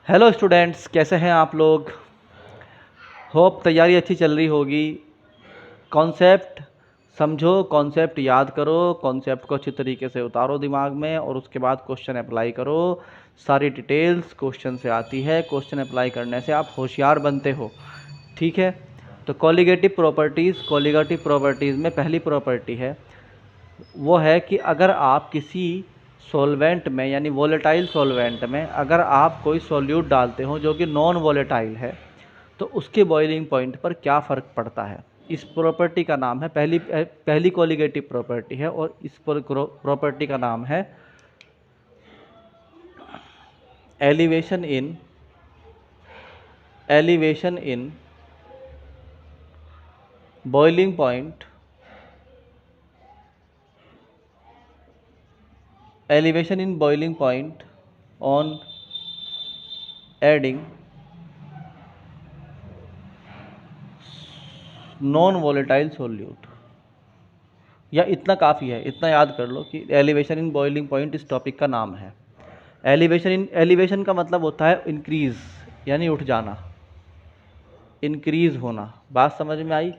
Hello students, कैसे हैं आप लोग। होप तैयारी अच्छी चल रही होगी। कॉन्सेप्ट समझो, कॉन्सेप्ट याद करो, कॉन्सेप्ट को अच्छी तरीके से उतारो दिमाग में और उसके बाद क्वेश्चन अप्लाई करो। सारी डिटेल्स क्वेश्चन से आती है, क्वेश्चन अप्लाई करने से आप होशियार बनते हो। ठीक है, तो कॉलिगेटिव प्रॉपर्टीज़ में पहली प्रॉपर्टी है वो है कि अगर आप किसी सॉल्वेंट में यानी वोलेटाइल सॉल्वेंट में अगर आप कोई सॉल्यूट डालते हो जो कि नॉन वोलेटाइल है तो उसके बॉइलिंग पॉइंट पर क्या फ़र्क पड़ता है। इस प्रॉपर्टी का नाम है पहली कॉलिगेटिव प्रॉपर्टी है और इस प्रॉपर्टी का नाम है elevation in boiling point on adding non volatile solute. या इतना काफ़ी है, इतना याद कर लो कि एलिवेशन इन बॉइलिंग पॉइंट इस टॉपिक का नाम है। एलिवेशन का मतलब होता है इंक्रीज़ यानी उठ जाना, इंक्रीज़ होना। बात समझ में आई?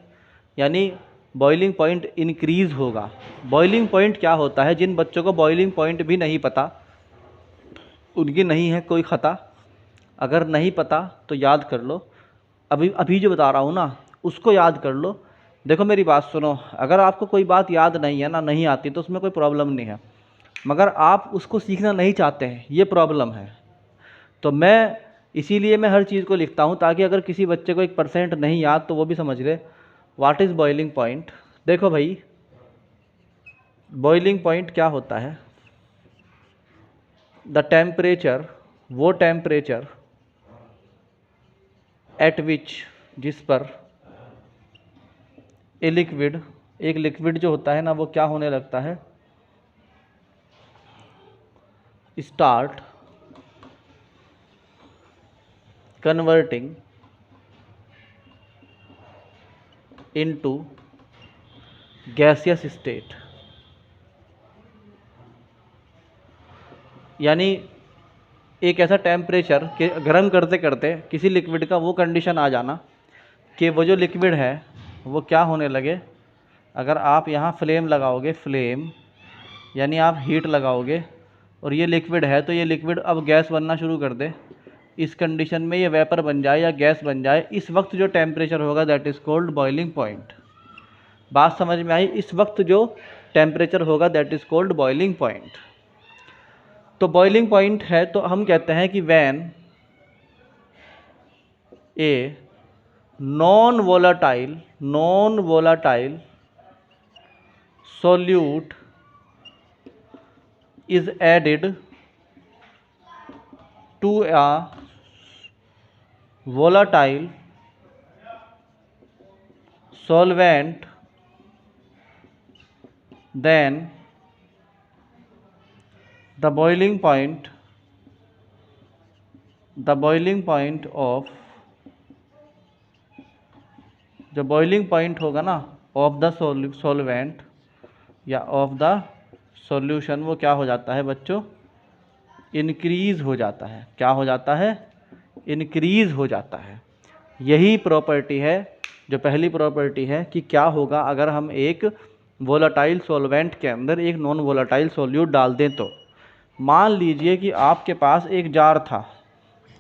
यानी बॉइलिंग पॉइंट इंक्रीज़ होगा। बॉइलिंग पॉइंट क्या होता है, जिन बच्चों को बॉइलिंग पॉइंट भी नहीं पता उनकी नहीं है कोई ख़ता। अगर नहीं पता तो याद कर लो, अभी अभी जो बता रहा हूँ ना उसको याद कर लो। देखो मेरी बात सुनो, अगर आपको कोई बात याद नहीं है ना, नहीं आती तो उसमें कोई प्रॉब्लम नहीं है, मगर आप उसको सीखना नहीं चाहते हैं, ये प्रॉब्लम है। तो इसीलिए मैं हर चीज़ को लिखता हूँ ताकि अगर किसी बच्चे को 1% नहीं याद तो वो भी समझ ले व्हाट इज़ बॉइलिंग पॉइंट। देखो भाई, बॉइलिंग पॉइंट क्या होता है, द टेम्परेचर, वो टेम्परेचर एट विच, जिस पर एक लिक्विड जो होता है ना वो क्या होने लगता है, start converting into gaseous state. यानी एक ऐसा टेम्परेचर कि गर्म करते करते किसी लिक्विड का वो कंडीशन आ जाना कि वो जो लिक्विड है वो क्या होने लगे। अगर आप यहाँ फ्लेम लगाओगे, फ्लेम यानी आप हीट लगाओगे और ये लिक्विड है तो ये लिक्विड अब गैस बनना शुरू कर दे। इस कंडीशन में ये वेपर बन जाए या गैस बन जाए, इस वक्त जो टेम्परेचर होगा that is called boiling point. बात समझ में आई? इस वक्त जो टेम्परेचर होगा that is called boiling point. तो बॉइलिंग पॉइंट है तो हम कहते हैं कि when a non volatile solute is added to a volatile solvent, then the boiling point of जो बॉइलिंग पॉइंट होगा ना ऑफ द सॉल्वेंट या ऑफ द सॉल्यूशन वो क्या हो जाता है बच्चों, इंक्रीज़ हो जाता है। क्या हो जाता है? इंक्रीज़ हो जाता है। यही प्रॉपर्टी है जो पहली प्रॉपर्टी है कि क्या होगा अगर हम एक वोलाटाइल सॉल्वेंट के अंदर एक नॉन वोलाटाइल सॉल्यूट डाल दें। तो मान लीजिए कि आपके पास एक जार था।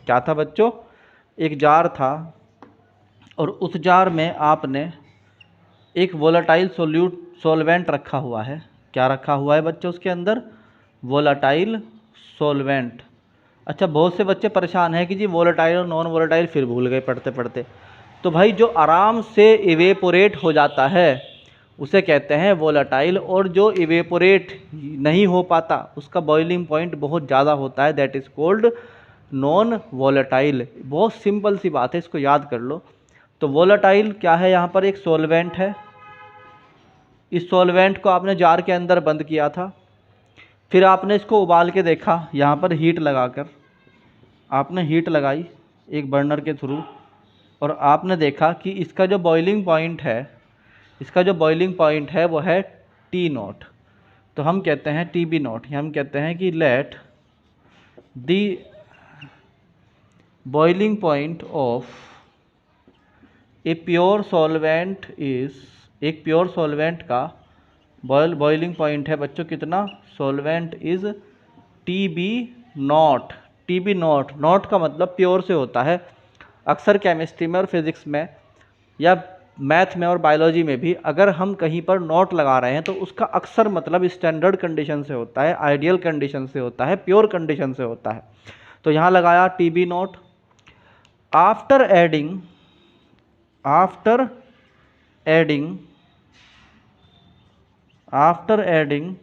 क्या था बच्चों? एक जार था और उस जार में आपने एक वोलाटाइल सॉल्वेंट रखा हुआ है। क्या रखा हुआ है बच्चों उसके अंदर? Volatile solvent. अच्छा, बहुत से बच्चे परेशान हैं कि जी वोलेटाइल और नॉन वोलेटाइल फिर भूल गए पढ़ते पढ़ते। तो भाई जो आराम से इवेपोरेट हो जाता है उसे कहते हैं वोलेटाइल, और जो इवेपोरेट नहीं हो पाता उसका बॉइलिंग पॉइंट बहुत ज़्यादा होता है, that is cold non volatile. बहुत सिंपल सी बात है, इसको याद कर लो। तो वोलेटाइल क्या है? यहाँ पर एक सॉल्वेंट है। इस सॉल्वेंट को आपने जार के अंदर बंद किया था, फिर आपने इसको उबाल के देखा। यहाँ पर हीट लगाकर आपने हीट लगाई एक बर्नर के थ्रू और आपने देखा कि इसका जो बॉइलिंग पॉइंट है वो है टी नॉट। तो हम कहते हैं टी बी नॉट, हम कहते हैं कि let the boiling point of a pure solvent is, एक प्योर सॉल्वेंट का बॉइलिंग पॉइंट है बच्चों कितना, solvent is T B nought. T B nought, nought का मतलब प्योर से होता है। अक्सर केमिस्ट्री में और फिजिक्स में या मैथ में और बायोलॉजी में भी अगर हम कहीं पर नॉट लगा रहे हैं तो उसका अक्सर मतलब स्टैंडर्ड कंडीशन से होता है, आइडियल कंडीशन से होता है, प्योर कंडीशन से होता है। तो यहाँ लगाया T B naught. After adding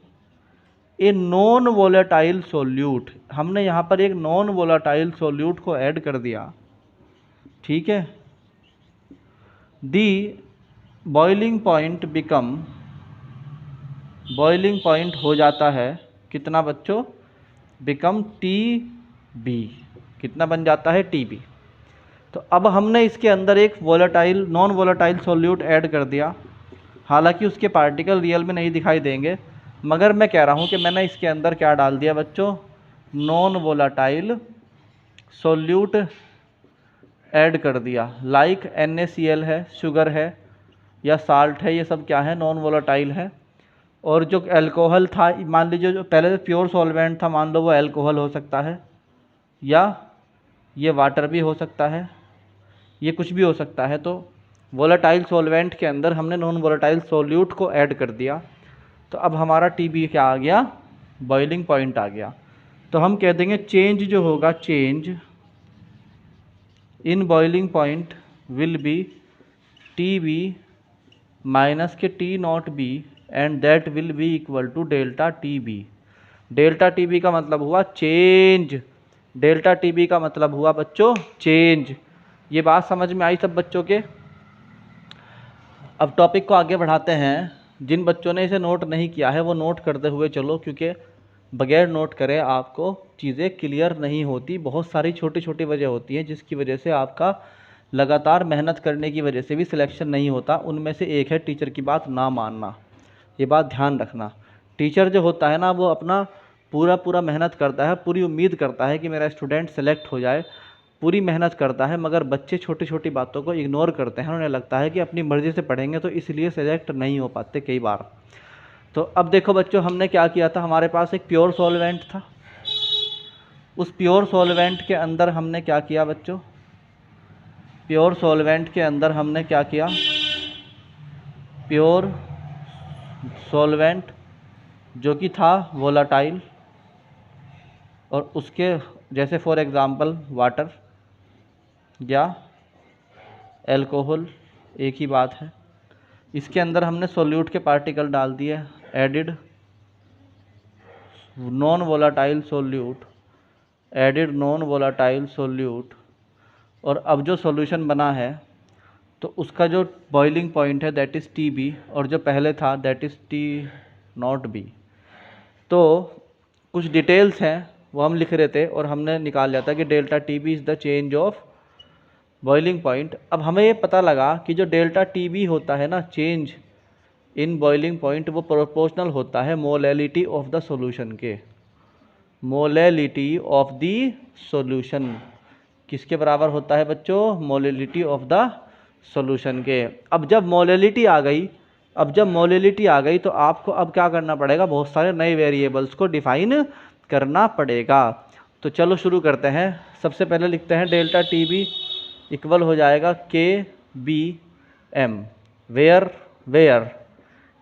a non volatile solute, हमने यहाँ पर एक नॉन वोलेटाइल सोल्यूट को ऐड कर दिया, ठीक है। The boiling point become, boiling point हो जाता है कितना बच्चों, बिकम टी बी, कितना बन जाता है टी बी। तो अब हमने इसके अंदर एक volatile, non volatile solute add कर दिया। हालांकि उसके पार्टिकल रियल में नहीं दिखाई देंगे, मगर मैं कह रहा हूँ कि मैंने इसके अंदर क्या डाल दिया बच्चों, नॉन वोलेटाइल सोल्यूट ऐड कर दिया। लाइक NaCl है, शुगर है या साल्ट है, ये सब क्या है, नॉन वोलेटाइल है। और जो अल्कोहल था, मान लीजिए जो पहले प्योर सॉल्वेंट था, मान लो वो अल्कोहल हो सकता है, या ये वाटर भी हो सकता है, ये कुछ भी हो सकता है। तो वोलेटाइल सॉल्वेंट के अंदर हमने नॉन वोलेटाइल सोल्यूट को ऐड कर दिया, तो अब हमारा टीबी क्या आ गया, बॉइलिंग पॉइंट आ गया। तो हम कह देंगे चेंज जो होगा, change in boiling point will be T B minus के T naught B and that will be equal to delta T B. Delta T B का मतलब हुआ चेंज, डेल्टा टी बी का मतलब हुआ बच्चों चेंज। ये बात समझ में आई सब बच्चों के। अब टॉपिक को आगे बढ़ाते हैं। जिन बच्चों ने इसे नोट नहीं किया है वो नोट करते हुए चलो, क्योंकि बगैर नोट करे आपको चीज़ें क्लियर नहीं होती। बहुत सारी छोटी छोटी वजह होती हैं जिसकी वजह से आपका लगातार मेहनत करने की वजह से भी सिलेक्शन नहीं होता। उनमें से एक है टीचर की बात ना मानना, ये बात ध्यान रखना। टीचर जो होता है ना, वो अपना पूरा मेहनत करता है, पूरी उम्मीद करता है कि मेरा स्टूडेंट सेलेक्ट हो जाए, पूरी मेहनत करता है, मगर बच्चे छोटी छोटी बातों को इग्नोर करते हैं। उन्हें लगता है कि अपनी मर्ज़ी से पढ़ेंगे तो इसलिए सेलेक्ट नहीं हो पाते कई बार। तो अब देखो बच्चों, हमने क्या किया था, हमारे पास एक प्योर सॉल्वेंट था। उस प्योर सॉल्वेंट के अंदर हमने क्या किया बच्चों, प्योर सॉल्वेंट के अंदर हमने क्या किया, प्योर सॉल्वेंट जो कि था वोलाटाइल, और उसके जैसे फॉर एग्ज़ाम्पल वाटर या अल्कोहल, एक ही बात है। इसके अंदर हमने सोल्यूट के पार्टिकल डाल दिए, added non volatile solute, added non volatile solute. और अब जो सॉल्यूशन बना है तो उसका जो बॉइलिंग पॉइंट है दैट इज़ टी बी, और जो पहले था that is T naught B. तो कुछ डिटेल्स हैं वो हम लिख रहे थे और हमने निकाल लिया था कि delta T B is the change of boiling point. अब हमें ये पता लगा कि जो डेल्टा टी बी होता है ना, चेंज इन बॉइलिंग पॉइंट, वो प्रोपोर्शनल होता है मोलैलिटी ऑफ द सॉल्यूशन के, मोलैलिटी ऑफ द सॉल्यूशन। किसके बराबर होता है बच्चों, मोलैलिटी ऑफ द सॉल्यूशन के। अब जब मोलैलिटी आ गई, तो आपको अब क्या करना पड़ेगा, बहुत सारे नए वेरिएबल्स को डिफाइन करना पड़ेगा। तो चलो शुरू करते हैं। सबसे पहले लिखते हैं डेल्टा टी बी इक्वल हो जाएगा K B M, where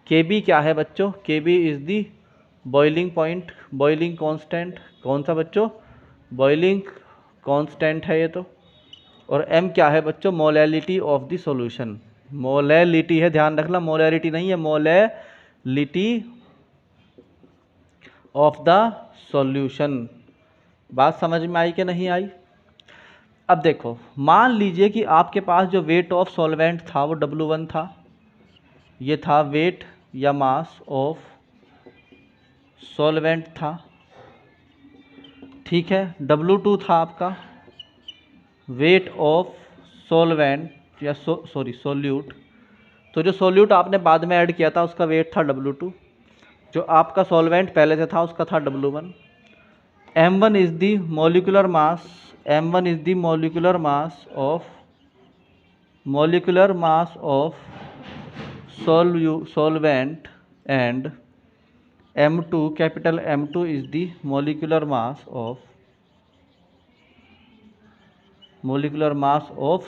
K B क्या है बच्चों, K B is the boiling point, boiling constant. कौन सा बच्चों, बॉइलिंग कांस्टेंट है ये तो। और एम क्या है बच्चों, molality of the solution, molality है, ध्यान रखना, मोलैलिटी नहीं है, मोलैलिटी ऑफ द सॉल्यूशन। बात समझ में आई कि नहीं आई। अब देखो, मान लीजिए कि आपके पास जो वेट ऑफ सॉल्वेंट था वो W1 था, ये था वेट या मास ऑफ सॉल्वेंट था, ठीक है। W2 था आपका वेट ऑफ सॉल्वेंट या सोल्यूट। तो जो सोल्यूट आपने बाद में ऐड किया था उसका वेट था W2, जो आपका सॉल्वेंट पहले से था उसका था W1। M1 is the molecular mass m1 is the molecular mass of solvent, and m2, capital M2 is the molecular mass of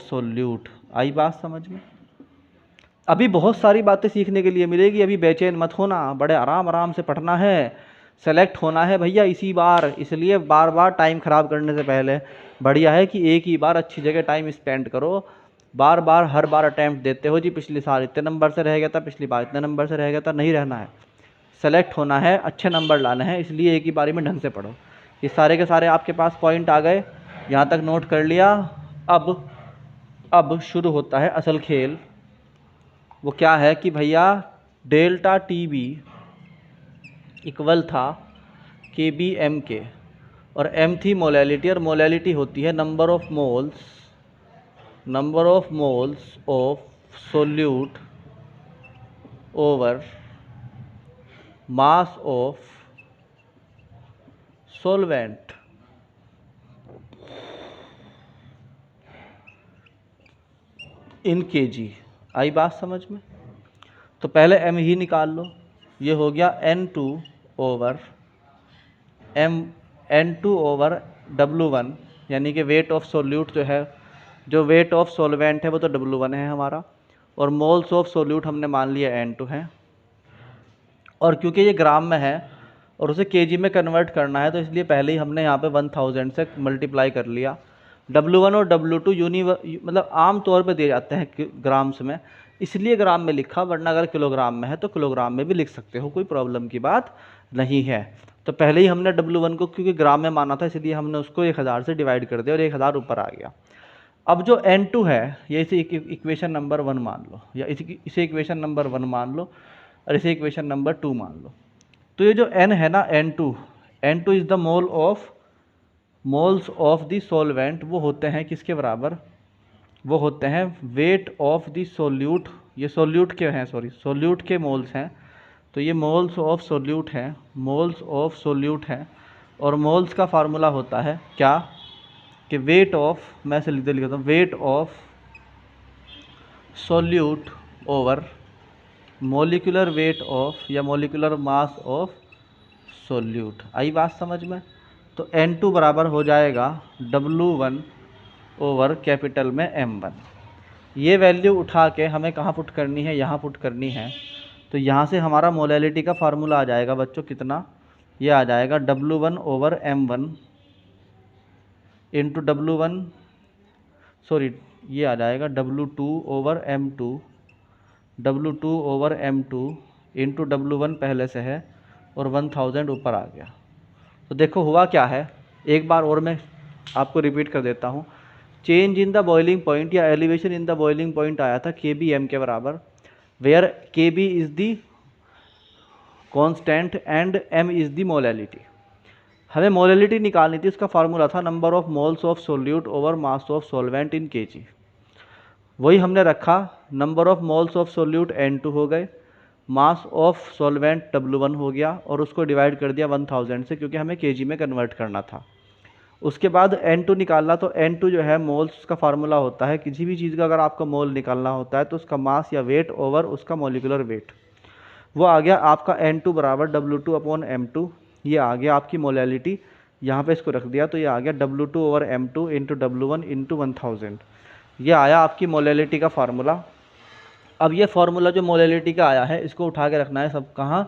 solute। आई बात समझ में? अभी बहुत सारी बातें सीखने के लिए मिलेगी, अभी बेचैन मत होना, बड़े आराम आराम से पढ़ना है, सेलेक्ट होना है भैया इसी बार। इसलिए बार बार टाइम ख़राब करने से पहले बढ़िया है कि एक ही बार अच्छी जगह टाइम स्पेंड करो। बार बार हर बार अटैम्प्ट देते हो जी, पिछले साल इतने नंबर से रह गया था, पिछली बार इतने नंबर से रह गया था, नहीं रहना है, सेलेक्ट होना है, अच्छे नंबर लाने हैं। इसलिए एक ही बारी में ढंग से पढ़ो। ये सारे के सारे आपके पास पॉइंट आ गए, यहाँ तक नोट कर लिया। अब शुरू होता है असल खेल। वो क्या है कि भैया डेल्टा टी बी इक्वल था के बी एम के, और एम थी मोलैलिटी, और मोलैलिटी होती है number of moles of solute over mass of solvent. In KG. आई बात समझ में? तो पहले m ही निकाल लो, ये हो गया n2 ओवर W1, यानी कि वेट ऑफ सोल्यूट जो है, जो वेट ऑफ सोलवेंट है वो तो W1 है हमारा, और मोल्स ऑफ सोल्यूट हमने मान लिया n2 है। और क्योंकि ये ग्राम में है और उसे केजी में कन्वर्ट करना है, तो इसलिए पहले ही हमने यहाँ पे 1000 से मल्टीप्लाई कर लिया। W1 और W2 मतलब आम तौर पे दिए जाते हैं ग्राम्स में, इसलिए ग्राम में लिखा, वरना अगर किलोग्राम में है तो किलोग्राम में भी लिख सकते हो, कोई प्रॉब्लम की बात नहीं है। तो पहले ही हमने W1 को क्योंकि ग्राम में माना था, इसलिए हमने उसको 1000 से डिवाइड कर दिया और 1000 ऊपर आ गया। अब जो N2 है, ये इसे इक्वेशन नंबर 1 मान लो, या इसे इक्वेशन नंबर 1 मान लो, और इसे इक्वेशन नंबर 2 मान लो। तो ये जो N है ना, N2 is the moles of the solvent, वो होते हैं किसके बराबर? वो होते हैं वेट ऑफ द सोल्यूट। ये सोल्यूट के हैं, सोल्यूट के मोल्स हैं, तो ये मोल्स ऑफ सोल्यूट हैं, और मोल्स का फार्मूला होता है क्या कि वेट ऑफ, मैं इसे लिख देता हूँ, weight of solute over molecular weight of या मोलिकुलर मास ऑफ सोल्यूट। आई बात समझ में? तो N2 बराबर हो जाएगा W1 ओवर कैपिटल में M1। ये वैल्यू उठा के हमें कहाँ पुट करनी है? यहाँ पुट करनी है। तो यहाँ से हमारा मोलैलिटी का फार्मूला आ जाएगा बच्चों, कितना? ये आ जाएगा W1 ओवर M1 इंटू ये आ जाएगा W2 over M2 into W1 पहले से है, और 1000 ऊपर आ गया। तो देखो हुआ क्या है, एक बार और मैं आपको रिपीट कर देता हूँ। Change in the boiling point या elevation in the boiling point आया था kbm के बराबर, where kb is the constant and m is the molality. हमें मोलैलिटी निकालनी थी, इसका फार्मूला था number of moles of solute over mass of solvent in kg। वही हमने रखा, number of moles of solute N2 हो गए, मास ऑफ सॉल्वेंट W1 हो गया, और उसको डिवाइड कर दिया 1000 से, क्योंकि हमें kg में कन्वर्ट करना था। उसके बाद N2 निकालना, तो N2 जो है मोल्स का फार्मूला होता है, किसी भी चीज़ का अगर आपको मोल निकालना होता है तो उसका मास या वेट ओवर उसका मोलिकुलर वेट। वो आ गया आपका N2 बराबर W2 अपॉन M2। ये आ गया आपकी मोलैलिटी, यहाँ पे इसको रख दिया, तो ये आ गया W2 over M2 into W1 into 1000। ये आया आपकी मोलैलिटी का फार्मूला। अब ये फार्मूला जो मोलैलिटी का आया है, इसको उठा के रखना है सब कहाँ?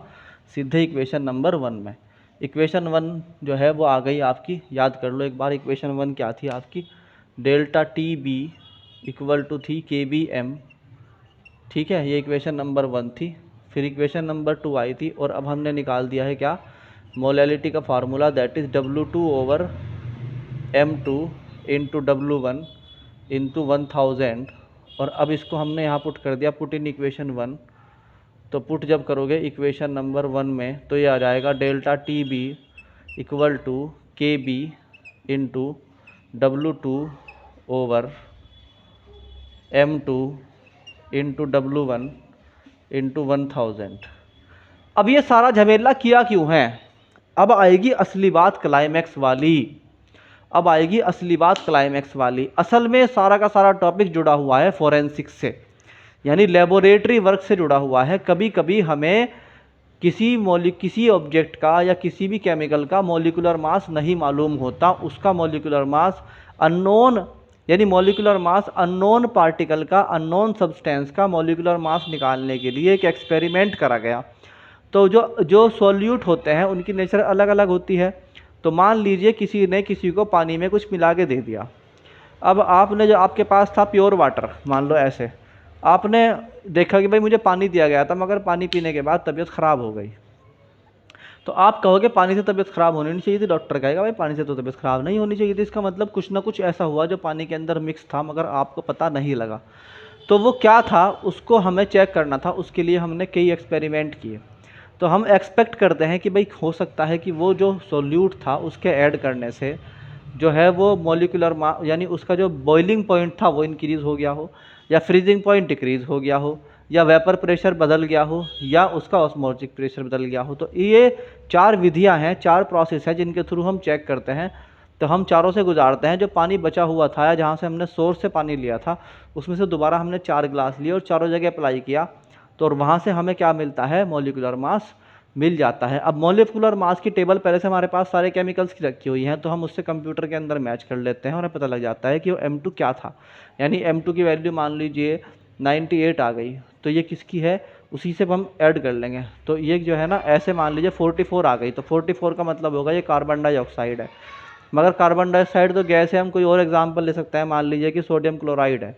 सीधे इक्वेशन नंबर 1 में। इक्वेशन 1 जो है वो आ गई आपकी, याद कर लो एक बार। इक्वेशन 1 क्या थी आपकी? Delta T B equal to थी के बी एम, ठीक है, ये इक्वेशन नंबर 1 थी। फिर इक्वेशन नंबर 2 आई थी, और अब हमने निकाल दिया है क्या? मोलैलिटी का formula, that is W2 over M2 into W1 into 1000। और अब इसको हमने यहाँ पुट कर दिया, पुट इन इक्वेशन 1। तो पुट जब करोगे इक्वेशन नंबर 1 में, तो ये आ जाएगा delta T B equal to K B into W2 over M2 into W1 into 1000। अब ये सारा झमेला किया क्यों है? अब आएगी असली बात, क्लाइमैक्स वाली। अब आएगी असली बात, क्लाइमैक्स वाली। असल में सारा का सारा टॉपिक जुड़ा हुआ है फोरेंसिक्स से, यानी लेबोरेटरी वर्क से जुड़ा हुआ है। कभी कभी हमें किसी ऑब्जेक्ट का या किसी भी केमिकल का मॉलिक्यूलर मास नहीं मालूम होता, उसका मॉलिक्यूलर मास अननोन, यानी मॉलिक्यूलर मास अननोन पार्टिकल का, अननोन सब्सटेंस का मॉलिक्यूलर मास निकालने के लिए एक एक्सपेरिमेंट करा गया। तो जो सॉल्यूट होते हैं उनकी नेचर अलग अलग होती है। तो मान लीजिए किसी ने किसी को पानी में कुछ मिला के दे दिया। अब आपने, जो आपके पास था प्योर वाटर, मान लो ऐसे, आपने देखा कि भाई मुझे पानी दिया गया था मगर पानी पीने के बाद तबीयत ख़राब हो गई। तो आप कहोगे पानी से तबीयत ख़राब होनी नहीं चाहिए थी, डॉक्टर कहेगा भाई पानी से तो तबीयत ख़राब नहीं होनी चाहिए थी। इसका मतलब कुछ ना कुछ ऐसा हुआ जो पानी के अंदर मिक्स था मगर आपको पता नहीं लगा। तो वो क्या था उसको हमें चेक करना था, उसके लिए हमने कई एक्सपेरिमेंट किए। तो हम एक्सपेक्ट करते हैं कि भाई हो सकता है कि वो जो सोल्यूट था उसके ऐड करने से जो है वो मॉलिक्यूलर यानी उसका जो बॉइलिंग पॉइंट था वो इंक्रीज़ हो गया हो, या फ्रीजिंग पॉइंट डिक्रीज़ हो गया हो, या वेपर प्रेशर बदल गया हो, या उसका ऑस्मोटिक प्रेशर बदल गया हो। तो ये 4 विधियां हैं, 4 प्रोसेस हैं जिनके थ्रू हम चेक करते हैं। तो हम चारों से गुजारते हैं। जो पानी बचा हुआ था या जहाँ से हमने सोर्स से पानी लिया था उसमें से दोबारा हमने 4 गिलास लिए और चारों जगह अप्लाई किया, तो और वहाँ से हमें क्या मिलता है, मॉलिक्यूलर मास मिल जाता है। अब मॉलिक्यूलर मास की टेबल पहले से हमारे पास सारे केमिकल्स की रखी हुई हैं, तो हम उससे कंप्यूटर के अंदर मैच कर लेते हैं और हमें पता लग जाता है कि वो M2 क्या था। यानी M2 की वैल्यू मान लीजिए 98 आ गई, तो ये किसकी है, उसी से हम ऐड कर लेंगे। तो ये जो है ना, ऐसे मान लीजिए 44 आ गई, तो 44 का मतलब होगा ये कार्बन डाइऑक्साइड है। मगर कार्बन डाइऑक्साइड तो गैस है, हम कोई और एग्जाम्पल ले सकते हैं। मान लीजिए कि सोडियम क्लोराइड है,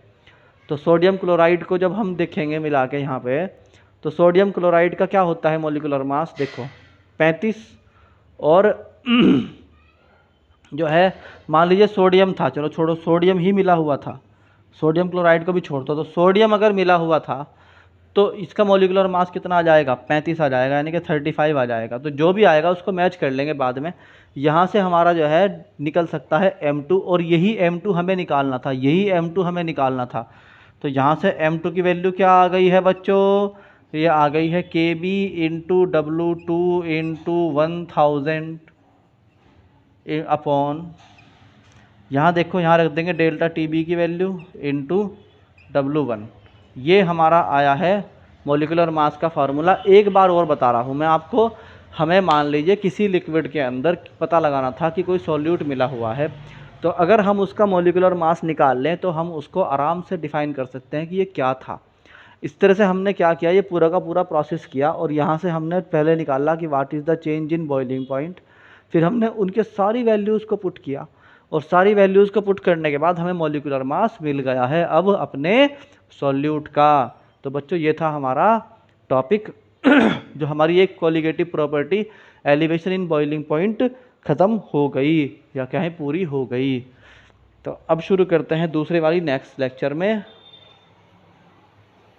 तो सोडियम क्लोराइड को जब हम देखेंगे मिला के यहाँ पे, तो सोडियम क्लोराइड का क्या होता है मॉलिक्यूलर मास, देखो 35। और जो है मान लीजिए सोडियम था, चलो छोड़ो, सोडियम ही मिला हुआ था, सोडियम क्लोराइड को भी छोड़ दो, तो सोडियम अगर मिला हुआ था तो इसका मॉलिक्यूलर मास कितना आ जाएगा, 35 आ जाएगा, यानी कि 35 आ जाएगा। तो जो भी आएगा उसको मैच कर लेंगे बाद में। यहाँ से हमारा जो है निकल सकता है M2, और यही M2 हमें निकालना था, यही M2 हमें निकालना था। तो यहाँ से M2 की वैल्यू क्या आ गई है बच्चों, ये आ गई है KB into W2 into 1000 upon, यहाँ देखो यहाँ रख देंगे डेल्टा TB की वैल्यू इंटू W1। ये हमारा आया है मॉलिक्यूलर मास का फार्मूला। एक बार और बता रहा हूँ मैं आपको, हमें मान लीजिए किसी लिक्विड के अंदर पता लगाना था कि कोई सॉल्यूट मिला हुआ है, तो अगर हम उसका मॉलिक्यूलर मास निकाल लें तो हम उसको आराम से डिफ़ाइन कर सकते हैं कि ये क्या था। इस तरह से हमने क्या किया, ये पूरा का पूरा प्रोसेस किया, और यहाँ से हमने पहले निकाला कि what is the change in boiling point. फिर हमने उनके सारी वैल्यूज़ को पुट किया, और सारी वैल्यूज़ को पुट करने के बाद हमें मॉलिक्यूलर मास मिल गया है अब अपने सॉल्यूट का। तो बच्चों ये था हमारा टॉपिक जो हमारी एक colligative property elevation in boiling point ख़त्म हो गई, या क्या है, पूरी हो गई। तो अब शुरू करते हैं दूसरे वाली नेक्स्ट लेक्चर में।